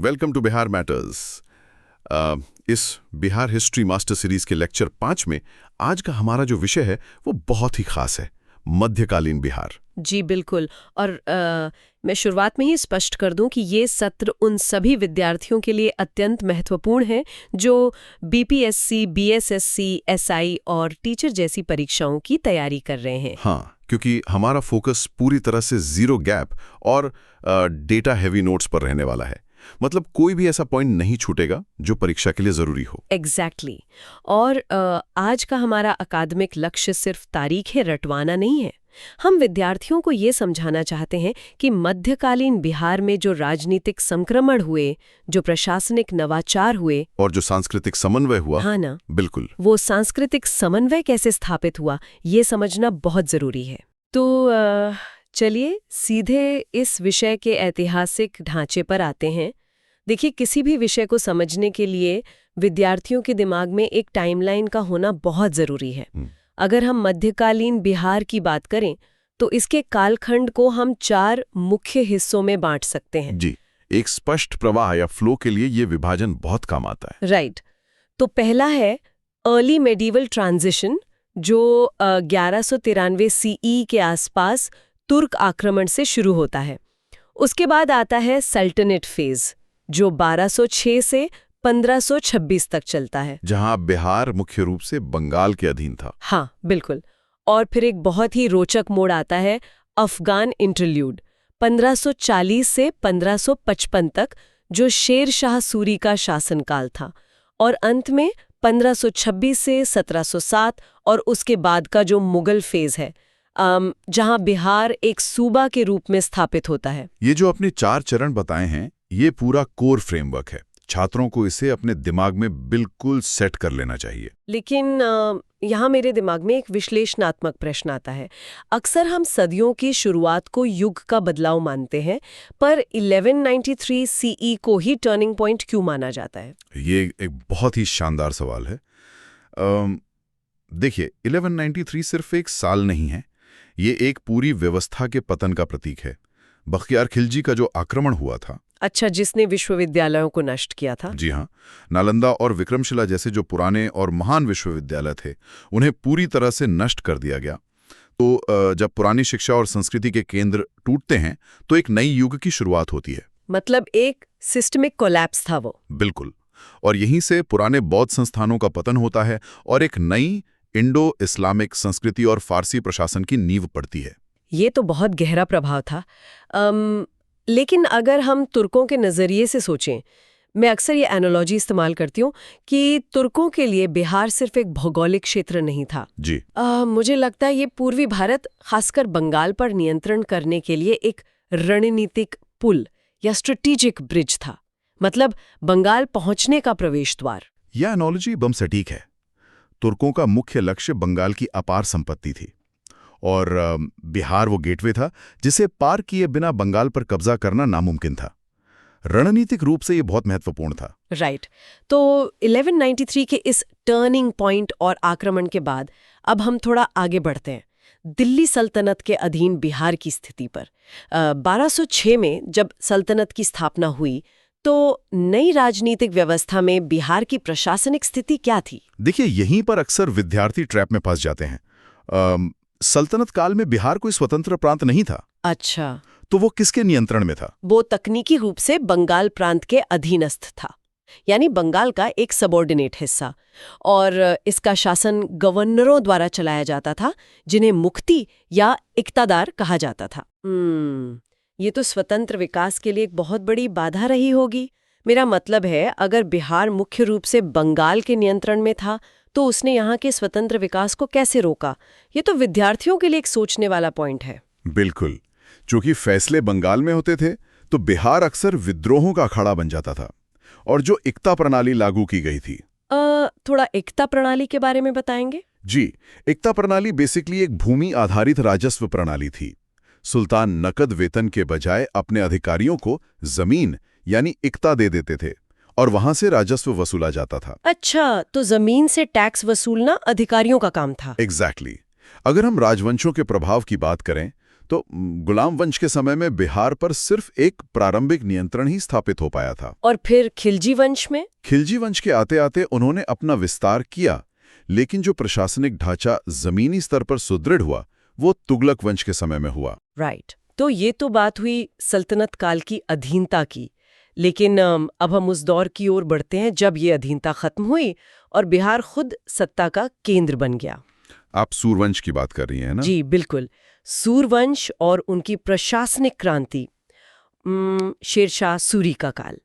Welcome to Bihar matters. इस Bihar history master series के lecture 5 में आज का हमारा जो विषय है वो बहुत ही खास है, मध्यकालीन बिहार। जी बिल्कुल। और मैं शुरुआत में ही स्पष्ट कर दूं कि ये सत्र उन सभी विद्यार्थियों के लिए अत्यंत महत्वपूर्ण है जो बीपीएससी, बीएसएससी, एसआई और टीचर जैसी परीक्षाओं की तैयारी कर रहे हैं। हाँ, क्योंकि हमारा फोकस पूरी तरह से जीरो गैप और डेटा हैवी नोट्स पर रहने वाला है। मतलब कोई भी ऐसा पॉइंट नहीं छूटेगा जो परीक्षा के लिए जरूरी हो। एग्जैक्टली। और आज का हमारा अकादमिक लक्ष्य सिर्फ तारीखें रटवाना नहीं है। हम विद्यार्थियों को ये समझाना चाहते हैं कि मध्यकालीन बिहार में जो राजनीतिक संक्रमण हुए, जो प्रशासनिक नवाचार हुए और जो सांस्कृतिक समन्वय हुआ, हाँ ना, बिल्कुल, वो सांस्कृतिक समन्वय कैसे स्थापित हुआ ये समझना बहुत जरूरी है। तो चलिए सीधे इस विषय के ऐतिहासिक ढांचे पर आते हैं। देखिए, किसी भी विषय को समझने के लिए विद्यार्थियों के दिमाग में एक टाइमलाइन का होना बहुत जरूरी है। अगर हम मध्यकालीन बिहार की बात करें तो इसके कालखंड को हम 4 मुख्य हिस्सों में बांट सकते हैं। जी, एक स्पष्ट प्रवाह या फ्लो के लिए ये विभाजन बहुत काम आता है। राइट। तो पहला है अर्ली मेडिवल ट्रांजिशन, जो 1193 सीई के आसपास तुर्क आक्रमण से शुरू होता है। उसके बाद आता है सल्तनत फेज, जो 1206 से 1526 तक चलता है, जहां बिहार मुख्य रूप से बंगाल के अधीन था। हाँ बिल्कुल। और फिर एक बहुत ही रोचक मोड़ आता है अफगान इंटरल्यूड 1540 से 1555 तक, जो शेर शाह सूरी का शासनकाल था। और अंत में 1526 से 1707 और उसके बाद का जो मुगल फेज है, जहां बिहार एक सूबा के रूप में स्थापित होता है। ये जो अपने 4 चरण बताए हैं, ये पूरा कोर फ्रेमवर्क है। छात्रों को इसे अपने दिमाग में बिल्कुल सेट कर लेना चाहिए। लेकिन यहाँ मेरे दिमाग में एक विश्लेषणात्मक प्रश्न आता है। अक्सर हम सदियों की शुरुआत को युग का बदलाव मानते हैं, पर 1193 सीई को ही टर्निंग पॉइंट क्यों माना जाता है? ये एक बहुत ही शानदार सवाल है। देखिए, 1193 सिर्फ एक साल नहीं है, ये एक पूरी व्यवस्था के पतन का प्रतीक है। बख्तियार खिलजी का जो आक्रमण हुआ था, अच्छा, जिसने विश्वविद्यालयों को नष्ट किया था। जी हाँ, नालंदा और विक्रमशिला जैसे जो पुराने और महान विश्वविद्यालय थे, उन्हें पूरी तरह से नष्ट कर दिया गया। तो जब पुरानी शिक्षा और संस्कृति के केंद्र टूटते हैं तो एक नई युग की शुरुआत होती है। मतलब एक सिस्टमिक कोलैप्स था वो। बिल्कुल। और यहीं से पुराने बौद्ध संस्थानों का पतन होता है और एक नई इंडो इस्लामिक संस्कृति और फारसी प्रशासन की नींव पड़ती है। ये तो बहुत गहरा प्रभाव था। लेकिन अगर हम तुर्कों के नज़रिए से सोचें, मैं अक्सर ये एनालॉजी इस्तेमाल करती हूँ कि तुर्कों के लिए बिहार सिर्फ एक भौगोलिक क्षेत्र नहीं था जी। मुझे लगता है ये पूर्वी भारत, खासकर बंगाल पर नियंत्रण करने के लिए एक रणनीतिक पुल या स्ट्रेटेजिक ब्रिज था। मतलब बंगाल पहुंचने का प्रवेश द्वार। यह एनालॉजी बम सटीक है। तुर्कों का मुख्य लक्ष्य बंगाल की अपार संपत्ति थी और बिहार वो गेटवे था जिसे पार किए बिना बंगाल पर कब्जा करना नामुमकिन था। रणनीतिक रूप से ये बहुत महत्वपूर्ण था। राइट। तो 1193 के इस टर्निंग पॉइंट और आक्रमण के बाद अब हम थोड़ा आगे बढ़ते हैं दिल्ली सल्तनत के अधीन बिहार की स्थिति पर। 1206 में जब सल्तनत की स्थापना हुई तो नई राजनीतिक व्यवस्था में बिहार की प्रशासनिक स्थिति क्या थी? देखिए, यहीं पर अक्सर विद्यार्थी ट्रैप में फंस जाते हैं। सल्तनत काल में बिहार कोई स्वतंत्र प्रांत नहीं था। अच्छा, तो वो किसके नियंत्रण में था? वो तकनीकी रूप से बंगाल प्रांत के अधीनस्थ था, यानी बंगाल का एक सबऑर्डिनेट हिस्सा। और इसका शासन गवर्नरों द्वारा चलाया जाता था, जिन्हें मुख्ती या इक्तादार कहा जाता था। ये तो स्वतंत्र विकास के लिए एक बहुत बड़ी बाधा रही होगी। मेरा मतलब है, अगर बिहार मुख्य रूप से बंगाल के नियंत्रण में था तो उसने यहाँ के स्वतंत्र विकास को कैसे रोका? ये तो विद्यार्थियों के लिए एक सोचने वाला पॉइंट है। बिल्कुल। चूंकि फैसले बंगाल में होते थे तो बिहार अक्सर विद्रोहों का अखाड़ा बन जाता था। और जो एकता प्रणाली लागू की गई थी, थोड़ा एकता प्रणाली के बारे में बताएंगे? जी, एकता प्रणाली बेसिकली एक भूमि आधारित राजस्व प्रणाली थी। सुल्तान नकद वेतन के बजाय अपने अधिकारियों को जमीन यानी इक्ता दे देते थे और वहां से राजस्व वसूला जाता था। अच्छा, तो जमीन से टैक्स वसूलना अधिकारियों का काम था। एग्जैक्टली। अगर हम राजवंशों के प्रभाव की बात करें तो गुलाम वंश के समय में बिहार पर सिर्फ एक प्रारंभिक नियंत्रण ही स्थापित हो पाया था। और फिर खिलजी वंश में? खिलजी वंश के आते आते उन्होंने अपना विस्तार किया, लेकिन जो प्रशासनिक ढांचा जमीनी स्तर पर सुदृढ़ हुआ वो तुगलक वंश के समय में हुआ। राइट। तो ये तो बात हुई सल्तनत काल की अधीनता की, लेकिन अब हम उस दौर की ओर बढ़ते हैं जब ये अधीनता खत्म हुई और बिहार खुद सत्ता का केंद्र बन गया। आप सूरवंश की बात कर रही हैं ना? जी बिल्कुल। सूरवंश और उनकी प्रशासनिक क्रांति, शेरशाह सूरी का काल।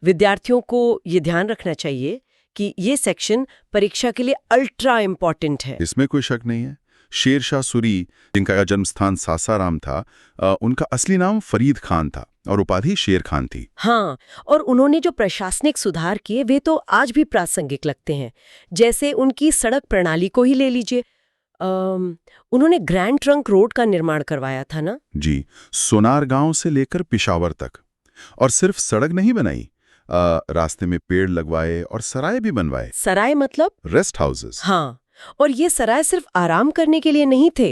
विद्यार्थियों को ये ध्यान रखना चाहिए कि ये सेक्शन परीक्षा के लिए अल्ट्रा इम्पॉर्टेंट है। इसमें कोई शक नहीं है। शेरशाह सूरी, जिनका जन्म स्थान सासाराम था, उनका असली नाम फरीद खान था और उपाधि शेर खान थी। हाँ, और उन्होंने जो प्रशासनिक सुधार किए वे तो आज भी प्रासंगिक लगते हैं। जैसे उनकी सड़क प्रणाली को ही ले लीजिए। उन्होंने ग्रैंड ट्रंक रोड का निर्माण करवाया था ना? जी, सोनार गांव से लेकर पिशावर तक। और सिर्फ सड़क नहीं बनाई, रास्ते में पेड़ लगवाए और सराय भी बनवाए। सराय मतलब? Rest houses. हाँ, और ये सराय सिर्फ आराम करने के लिए नहीं थे,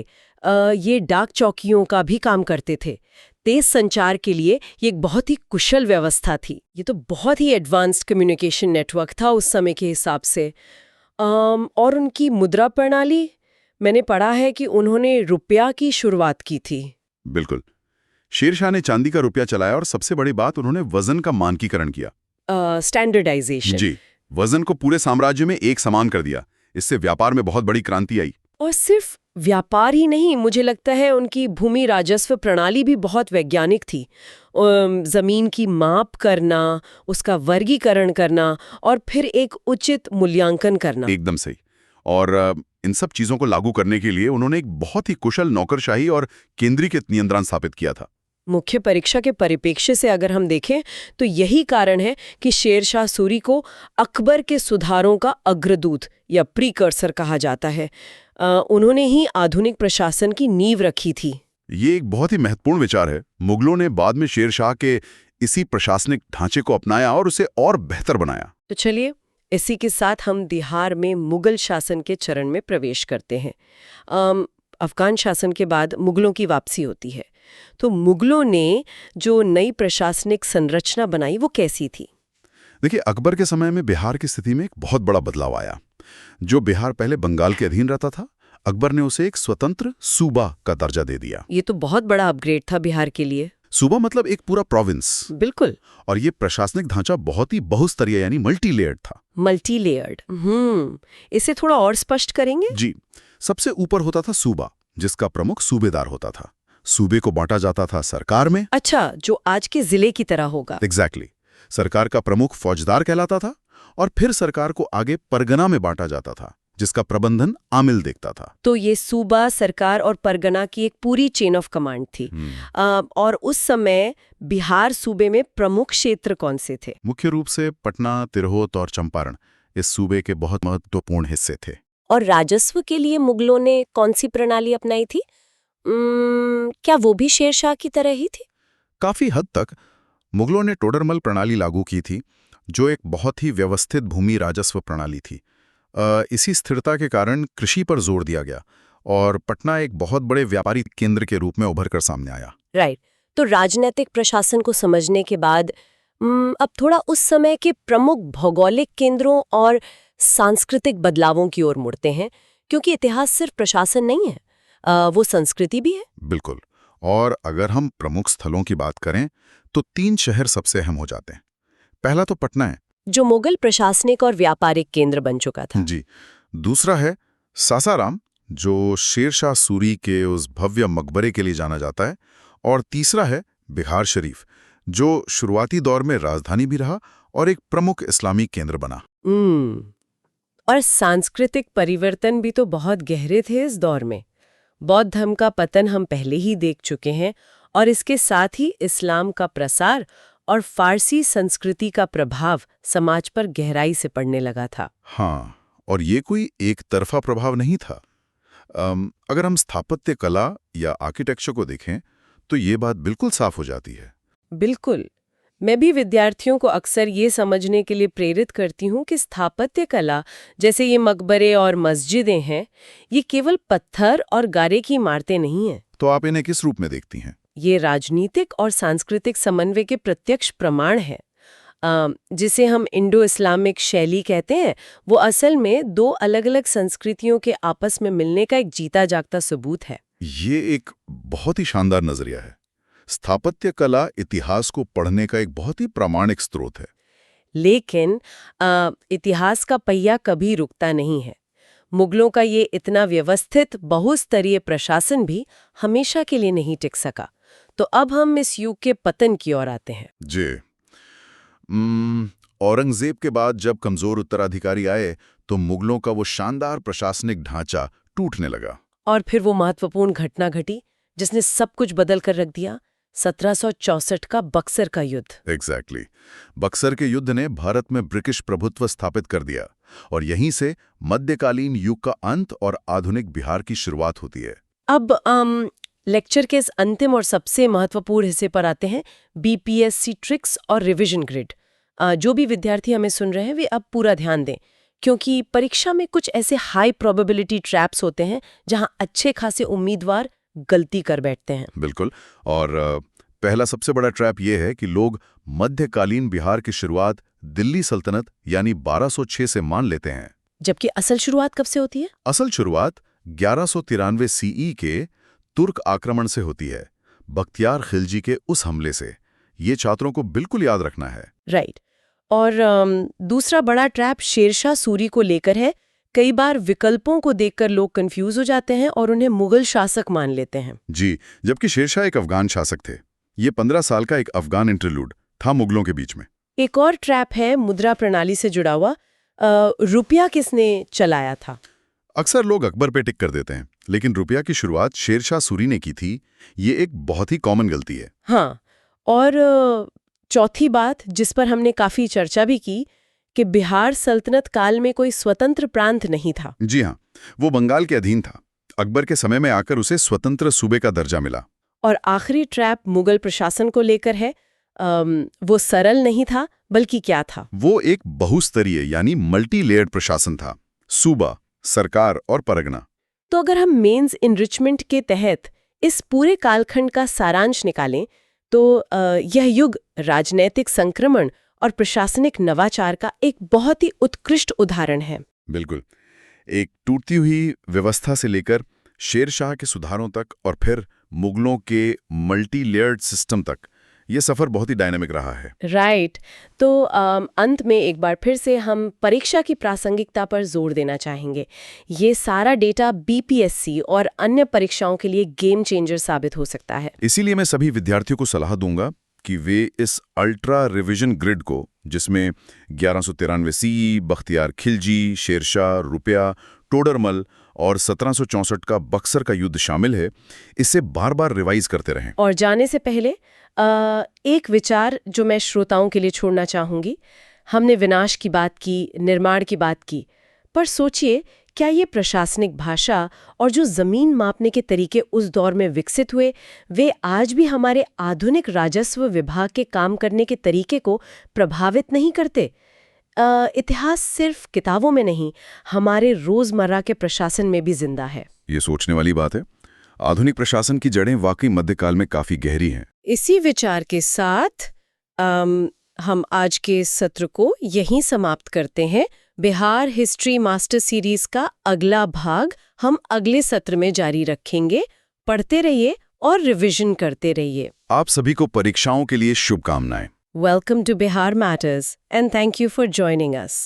ये डाक चौकियों का भी काम करते थे। तेज संचार के लिए ये एक बहुत ही कुशल व्यवस्था थी। ये तो बहुत ही एडवांस्ड कम्युनिकेशन नेटवर्क था उस समय के हिसाब से। और उनकी मुद्रा प्रणाली, मैंने पढ़ा है कि उन्होंने रुपया की शुरुआत की थी। बिल्कुल। शेरशाह ने चांदी का रुपया चलाया और सबसे बड़ी बात, उन्होंने वजन का मानकीकरण किया। स्टैंडर्डाइजेशन। जी, वजन को पूरे साम्राज्य में एक समान कर दिया। इससे व्यापार में बहुत बड़ी क्रांति आई। और सिर्फ व्यापार ही नहीं, मुझे लगता है उनकी भूमि राजस्व प्रणाली भी बहुत वैज्ञानिक थी। जमीन की माप करना, उसका वर्गीकरण करना और फिर एक उचित मूल्यांकन करना। एकदम सही। और इन सब चीजों को लागू करने के लिए उन्होंने एक बहुत ही कुशल नौकरशाही और केंद्रीकृत नियंत्रण स्थापित किया था। मुख्य परीक्षा के परिप्रेक्ष्य से अगर हम देखें तो यही कारण है कि शेरशाह सूरी को अकबर के सुधारों का अग्रदूत या प्रीकर्सर कहा जाता है। उन्होंने ही आधुनिक प्रशासन की नींव रखी थी। ये एक बहुत ही महत्वपूर्ण विचार है। मुगलों ने बाद में शेरशाह के इसी प्रशासनिक ढांचे को अपनाया और उसे और बेहतर बनाया। तो चलिए, इसी के साथ हम बिहार में मुगल शासन के चरण में प्रवेश करते हैं। अफगान शासन के बाद मुगलों की वापसी होती है। तो मुगलों ने जो नई प्रशासनिक संरचना बनाई वो कैसी थी? देखिए, अकबर के समय में बिहार की स्थिति में एक बहुत बड़ा बदलाव आया। जो बिहार पहले बंगाल के अधीन रहता था, अकबर ने उसे एक स्वतंत्र सूबा का दर्जा दे दिया। ये तो बहुत बड़ा अपग्रेड था बिहार के लिए। सूबा मतलब एक पूरा प्रोविंस। बिल्कुल। और ये प्रशासनिक ढांचा बहुत ही बहुस्तरीय यानी मल्टी लेयर्ड था। Multi layered. इसे थोड़ा और स्पष्ट करेंगे? जी, सबसे ऊपर होता था सूबा, जिसका प्रमुख सूबेदार होता था। सूबे को बांटा जाता था सरकार में। अच्छा, जो आज के जिले की तरह होगा। एग्जैक्टली। सरकार का प्रमुख फौजदार कहलाता था और फिर सरकार को आगे परगना में बांटा जाता था, जिसका प्रबंधन आमिल देखता था। तो ये सूबा, सरकार और परगना की एक पूरी चेन ऑफ कमांड थी। और उस समय बिहार सूबे में प्रमुख क्षेत्र कौन से थे? मुख्य रूप से पटना, तिरहुत और चंपारण इस सूबे के बहुत महत्वपूर्ण हिस्से थे। और राजस्व के लिए मुगलों ने कौन सी प्रणाली अपनाई थी? क्या वो भी शेरशाह की तरह ही थी? काफी हद तक मुगलों ने टोडरमल प्रणाली लागू की थी, जो एक बहुत ही व्यवस्थित भूमि राजस्व प्रणाली थी। इसी स्थिरता के कारण कृषि पर जोर दिया गया और पटना एक बहुत बड़े व्यापारी केंद्र के रूप में उभर कर सामने आया। राइट। तो राजनीतिक प्रशासन को समझने के बाद अब थोड़ा उस समय के प्रमुख भौगोलिक केंद्रों और सांस्कृतिक बदलावों की ओर मुड़ते हैं, क्योंकि इतिहास सिर्फ प्रशासन नहीं है, वो संस्कृति भी है। बिल्कुल। और अगर हम प्रमुख स्थलों की बात करें तो 3 शहर सबसे अहम हो जाते हैं। पहला तो पटना है, जो मुगल प्रशासनिक और व्यापारिक केंद्र बन चुका था। जी। दूसरा है सासाराम, जो शेरशाह सूरी के उस भव्य मकबरे के लिए जाना जाता है। और तीसरा है बिहार शरीफ, जो शुरुआती दौर में राजधानी भी रहा और एक प्रमुख इस्लामी केंद्र बना। और सांस्कृतिक परिवर्तन भी तो बहुत गहरे थे इस दौर में। बौद्ध धर्म का पतन हम पहले ही देख चुके हैं, और इसके साथ ही इस्लाम का प्रसार और फारसी संस्कृति का प्रभाव समाज पर गहराई से पड़ने लगा था। हाँ, और ये कोई एक तरफा प्रभाव नहीं था। अगर हम स्थापत्य कला या आर्किटेक्चर को देखें तो ये बात बिल्कुल साफ हो जाती है। बिल्कुल। मैं भी विद्यार्थियों को अक्सर ये समझने के लिए प्रेरित करती हूँ कि स्थापत्य कला, जैसे ये मकबरे और मस्जिदें हैं, ये केवल पत्थर और गारे की इमारतें नहीं हैं। तो आप इन्हें किस रूप में देखती हैं? ये राजनीतिक और सांस्कृतिक समन्वय के प्रत्यक्ष प्रमाण है। जिसे हम इंडो इस्लामिक शैली कहते हैं, वो असल में दो अलग-अलग संस्कृतियों के आपस में मिलने का एक जीता जागता सबूत है। ये एक बहुत ही शानदार नजरिया है। स्थापत्य कला इतिहास को पढ़ने का एक बहुत ही प्रामाणिक स्रोत है। लेकिन इतिहास का पहिया कभी रुकता नहीं है। मुगलों का ये इतना व्यवस्थित बहुस्तरीय प्रशासन भी हमेशा के लिए नहीं टिक सका। तो अब हम इस युग के पतन की ओर आते हैं। जी। औरंगजेब के बाद जब कमजोर उत्तराधिकारी आए तो मुगलों का वो शानदार प्रशासनिक ढांचा टूटने लगा। और फिर वो महत्वपूर्ण घटना घटी जिसने सब कुछ बदल कर रख दिया, 1764 का बक्सर का युद्ध। एग्जैक्टली। बक्सर के युद्ध ने भारत में ब्रिटिश प्रभुत्व स्थापित कर दिया और यहीं से मध्यकालीन युग का अंत और आधुनिक बिहार की शुरुआत होती है। अब लेक्चर के इस अंतिम और सबसे महत्वपूर्ण हिस्से पर आते हैं, बीपीएससी ट्रिक्स और रिवीजन ग्रिड। जो भी विद्यार्थी हमें सुन रहे हैं वे अब पूरा ध्यान दें, क्योंकि परीक्षा में कुछ ऐसे हाई प्रोबेबिलिटी ट्रैप्स होते हैं जहां अच्छे खासे उम्मीदवार गलती कर बैठते हैं। बिल्कुल। और पहला सबसे बड़ा ट्रैप ये है कि लोग मध्यकालीन बिहार की शुरुआत दिल्ली सल्तनत यानी 1206 से मान लेते हैं, जबकि असल शुरुआत कब से होती है? असल शुरुआत 1193 सीई के तुर्क आक्रमण से होती है, बख्तियार खिलजी के उस हमले से। ये छात्रों को बिल्कुल याद रखना है। राइट। और दूसरा बड़ा ट्रैप शेरशाह सूरी को लेकर है। कई बार विकल्पों को देखकर लोग कंफ्यूज हो जाते हैं और उन्हें मुगल शासक मान लेते हैं। जी, जबकि शेरशाह एक अफगान शासक थे। ये 15 साल का एक अफगान इंटरलूड था मुगलों के बीच में। एक और ट्रैप है मुद्रा प्रणाली से जुड़ा हुआ। रुपया किसने चलाया था? अक्सर लोग अकबर पे टिक कर देते हैं, लेकिन रुपया की शुरुआत शेरशाह सूरी ने की थी। ये एक बहुत ही कॉमन गलती है। हाँ, और चौथी बात जिस पर हमने काफी चर्चा भी की कि बिहार सल्तनत काल में कोई स्वतंत्र प्रांत नहीं था। जी हाँ, वो बंगाल के अधीन था। अकबर के समय में आकर उसे स्वतंत्र सूबे का दर्जा मिला। और आखिरी ट्रैप मुगल प्रशासन को लेकर है। वो सरल नहीं था, बल्कि क्या था? वो एक बहुस्तरीय यानी मल्टी लेयर्ड प्रशासन था, सूबा, सरकार और परगना। तो अगर हम मेंस इनरिचमेंट के तहत इस पूरे कालखंड का सारांश निकालें तो यह युग राजनैतिक संक्रमण और प्रशासनिक नवाचार का एक बहुत ही उत्कृष्ट उदाहरण है। बिल्कुल। एक टूटती हुई व्यवस्था से लेकर शेरशाह के सुधारों तक और फिर मुगलों के मल्टी लेयर्ड सिस्टम तक, ये सफर बहुत ही डायनामिक रहा है। राइट। तो अंत में एक बार फिर से हम परीक्षा की प्रासंगिकता पर जोर देना चाहेंगे। ये सारा डेटा बीपीएससी और अन्य परीक्षाओं के लिए गेम चेंजर साबित हो सकता है। इसीलिए मैं सभी विद्यार्थियों को सलाह दूंगा कि वे इस अल्ट्रा रिवीजन ग्रिड को, जिसमें 1193 सीई, बख्तियार खिलजी, शेरशाह, रुपया, टोडरमल और 1764 का बक्सर का युद्ध शामिल है, इसे बार बार रिवाइज करते रहें। और जाने से पहले एक विचार जो मैं श्रोताओं के लिए छोड़ना चाहूंगी। हमने विनाश की बात की, निर्माण की बात की, पर सोचिए क्या ये प्रशासनिक भाषा और जो जमीन मापने के तरीके उस दौर में विकसित हुए, वे आज भी हमारे आधुनिक राजस्व विभाग के काम करने के तरीके को प्रभावित नहीं करते? इतिहास सिर्फ किताबों में नहीं, हमारे रोजमर्रा के प्रशासन में भी जिंदा है। ये सोचने वाली बात है। आधुनिक प्रशासन की जड़ें वाकई मध्यकाल में काफी गहरी हैं। इसी विचार के साथ हम आज के सत्र को यहीं समाप्त करते हैं। बिहार हिस्ट्री मास्टर सीरीज का अगला भाग हम अगले सत्र में जारी रखेंगे। पढ़ते रहिए और रिवीजन करते रहिए। आप सभी को परीक्षाओं के लिए शुभकामनाएं। Welcome to Bihar Matters and thank you for joining us.